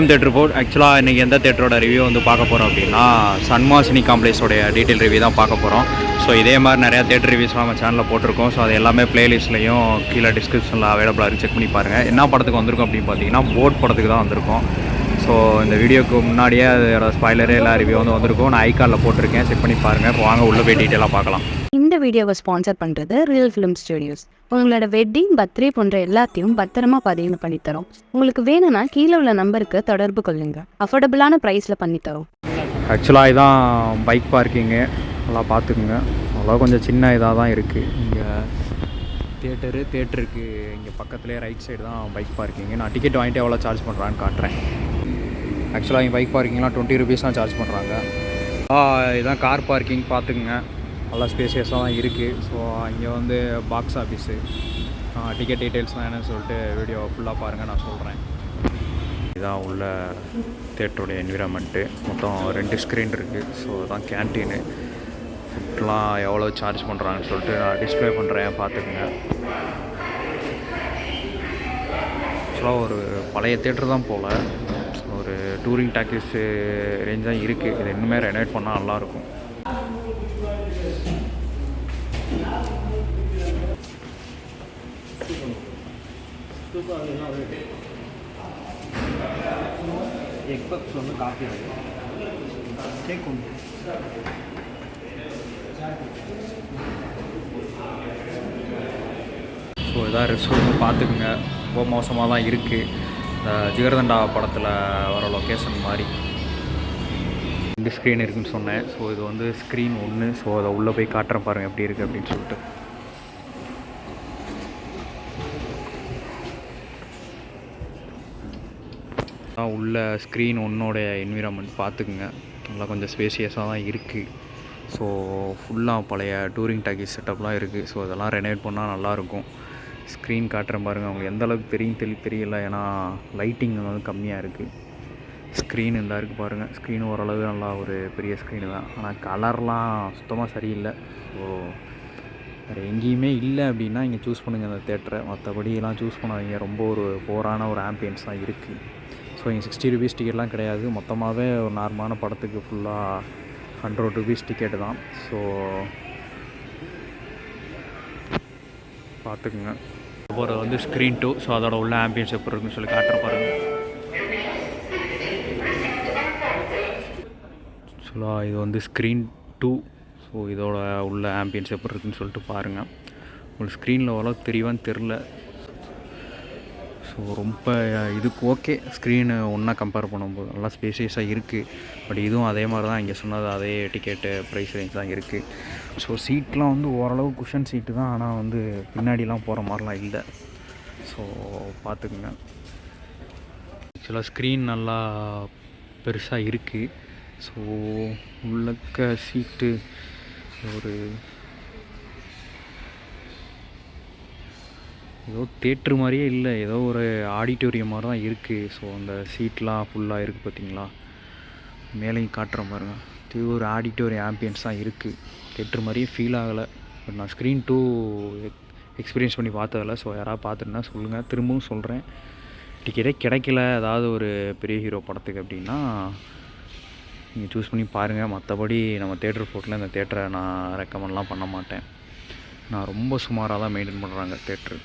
Theatre board ஆக்சுவலாக இன்றைக்கி எந்த தேட்டரோட ரிவ்யூ வந்து பார்க்க போகிறோம் அப்படின்னா சன்மாசினி காம்ப்ளெக்ஸோடைய டீட்டெயில் ரிவ்யூ தான் பார்க்க போகிறோம். ஸோ இதே மாதிரி நிறையா தேட்டர் ரிவ்யூஸ்லாம் நம்ம சேனலில் போட்டிருக்கோம். ஸோ அது எல்லாமே ப்ளேலிஸ்ட்லையும் கீழே டிஸ்கிரிப்ஷனில் அவைலபிளாக இருக்குது, செக் பண்ணி பாருங்கள். என்ன படத்துக்கு வந்திருக்கும் அப்படின்னு பார்த்தீங்கன்னா போட் படத்துக்கு தான் வந்திருக்கோம். ஸோ இந்த வீடியோக்கு முன்னாடியே அதோட ஸ்பாய்லரே எல்லா ரிவ்யூ வந்து வந்திருக்கும். நான் ஐகானில் போட்டிருக்கேன், செக் பண்ணி பாருங்கள். இப்போ வாங்க உள்ளே போய் டீட்டெயிலாக பார்க்கலாம். இந்த வீடியோவை ஸ்பான்சர் பண்ணுறது ரியல் ஃபிலிம் ஸ்டுடியோஸ். உங்களோட வெட்டிங், பர்த்டே போன்ற எல்லாத்தையும் பத்திரமா பதிவு பண்ணித்தரோம். உங்களுக்கு வேணும்னா கீழே உள்ள நம்பருக்கு தொடர்பு கொள்ளுங்க. அஃபோர்டபுளான ப்ரைஸில் பண்ணித்தரோம். ஆக்சுவலாக இதான் பைக் பார்க்கிங்கு, நல்லா பார்த்துக்குங்க. அவ்வளோ கொஞ்சம் சின்ன இதாக தான் இருக்குது. இங்கே தேட்டருக்கு இங்கே பக்கத்துலேயே ரைட் சைடு தான் பைக் பார்க்கிங்கு. நான் டிக்கெட் வாங்கிட்டு எவ்வளோ சார்ஜ் பண்ணுறான்னு காட்டுறேன். ஆக்சுவலாக இங்கே பைக் பார்க்கிங்லாம் 20 rupees தான் சார்ஜ் பண்ணுறாங்க. இதுதான் கார் பார்க்கிங், பார்த்துக்குங்க. நல்லா ஸ்பேசியஸாக தான் இருக்குது. ஸோ இங்கே வந்து பாக்ஸ் ஆஃபீஸு, டிக்கெட் டீட்டெயில்ஸ்லாம் என்னன்னு சொல்லிட்டு வீடியோ ஃபுல்லாக பாருங்கள், நான் சொல்கிறேன். இதுதான் உள்ள தேட்டருடைய என்விரான்மெண்ட்டு. மொத்தம் 2 ஸ்க்ரீன் இருக்குது. ஸோ இதுதான் கேன்டீனு. ஃபுட்லாம் எவ்வளோ சார்ஜ் பண்ணுறாங்கன்னு சொல்லிட்டு நான் டிஸ்பிளே பண்ணுறேன், பார்த்துக்குங்க. ஆக்சுவலாக ஒரு பழைய தேட்டர் தான் போல், ஒரு டூரிங் டாக்கீஸு ரேஞ்ச் தான் இருக்குது. இது இன்னுமே ரெனோவேட் பண்ணால் நல்லாயிருக்கும். எக் பப்ஸ் ஒன்று, காஃபி கேக் ஒன்று. ஸோ இதான் ரெஸ்ட் ரூம், பார்த்துக்குங்க. ரொம்ப மோசமாக தான் இருக்குது. இந்த ஜிகர்தண்டா படத்தில் வர லொக்கேஷன் மாதிரி. 2 ஸ்க்ரீன் இருக்குதுன்னு சொன்னேன். ஸோ இது வந்து ஸ்க்ரீன் 1. ஸோ அதை உள்ளே போய் காட்டுறேன், பாருங்கள் எப்படி இருக்குது அப்படின்னு சொல்லிட்டு. உள்ள ஸ்க்ரீன் 1ஓடைய என்விரான்மெண்ட் பார்த்துக்குங்க. நல்லா கொஞ்சம் ஸ்பேசியஸாக தான் இருக்குது. ஸோ ஃபுல்லாக பழைய டூரிங் டாக்கீஸ் செட்டப்லாம் இருக்குது. ஸோ இதெல்லாம் ரெனோவேட் பண்ணால் நல்லாயிருக்கும். ஸ்க்ரீன் காட்டுறேன் பாருங்கள். அவங்களுக்கு எந்த அளவுக்கு தெரியல, ஏன்னா லைட்டிங் வந்து கம்மியாக இருக்குது. ஸ்க்ரீன் இந்த இருக்குது பாருங்கள். ஸ்க்ரீன் ஓரளவு நல்லா ஒரு பெரிய ஸ்க்ரீனு தான், ஆனால் கலர்லாம் சுத்தமாக சரியில்லை. ஸோ வேறு எங்கேயுமே இல்லை அப்படின்னா இங்கே சூஸ் பண்ணுங்கள் அந்த தேட்டரை. மற்றபடியெல்லாம் சூஸ் பண்ணாதீங்க. ரொம்ப ஒரு போரான ஒரு ஆம்பியன்ஸ் தான் இருக்குது. ஸோ இங்கே 60 rupees டிக்கெட்லாம் கிடையாது. மொத்தமாகவே ஒரு நார்மலான படத்துக்கு ஃபுல்லாக 100 rupees டிக்கெட்டு தான். ஸோ பார்த்துக்குங்க. ஒரு வந்து ஸ்க்ரீன் 2. ஸோ அதோட உள்ள ஆம்பியன்ஸ் எப்படி இருக்குன்னு சொல்லி காட்டுற பாருங்கள். ஆக்சுவலாக இது வந்து ஸ்க்ரீன் 2. ஸோ இதோட உள்ள ஆம்பியன்ஸ் எப்படி இருக்குன்னு சொல்லிட்டு பாருங்கள். உங்களுக்கு ஸ்க்ரீனில் அவ்வளோ தெரியவான்னு தெரில. ஸோ ரொம்ப இதுக்கு ஓகே. ஸ்க்ரீனு ஒன்றா கம்பேர் பண்ணும்போது நல்லா ஸ்பேசியஸாக இருக்குது. பட் இதுவும் அதே மாதிரி தான், இங்கே சொன்னது அதே டிக்கெட்டு ப்ரைஸ் ரேஞ்ச் தான் இருக்குது. ஸோ சீட்லாம் வந்து ஓரளவு குஷன் சீட்டு தான், ஆனால் வந்து பின்னாடிலாம் போகிற மாதிரிலாம் இல்லை. ஸோ பார்த்துக்குங்க. ஆக்சுவலாக ஸ்க்ரீன் நல்லா பெருசாக இருக்குது. ஸோ உள்ளக்க சீட்டு ஒரு ஏதோ தேட்ரு மாதிரியே இல்லை, ஏதோ ஒரு ஆடிட்டோரியம் மாதிரி தான் இருக்குது. ஸோ அந்த சீட்லாம் ஃபுல்லாக இருக்குது பார்த்தீங்களா, மேலேயும் காட்டுற பாருங்க. இது ஒரு ஆடிட்டோரியம் ஆம்பியன்ஸ் தான் இருக்குது. தேட்ரு மாதிரியே ஃபீல் ஆகலை. பட் நான் ஸ்க்ரீன் 2 எக்ஸ்பீரியன்ஸ் பண்ணி பார்த்ததில்ல. ஸோ யாராவது பார்த்துட்டுனா சொல்லுங்கள். திரும்பவும் சொல்கிறேன், டிக்கெட்டே கிடைக்கல ஏதாவது ஒரு பெரிய ஹீரோ படத்துக்கு அப்படின்னா நீங்கள் சூஸ் பண்ணி பாருங்கள். மற்றபடி நம்ம தேட்டர் ஃபோர்ட்டில் இந்த தேட்டரை நான் ரெக்கமெண்ட்லாம் பண்ண மாட்டேன். நான் ரொம்ப சுமாராக தான் மெயின்டைன் பண்ணுறாங்க தேட்ரு.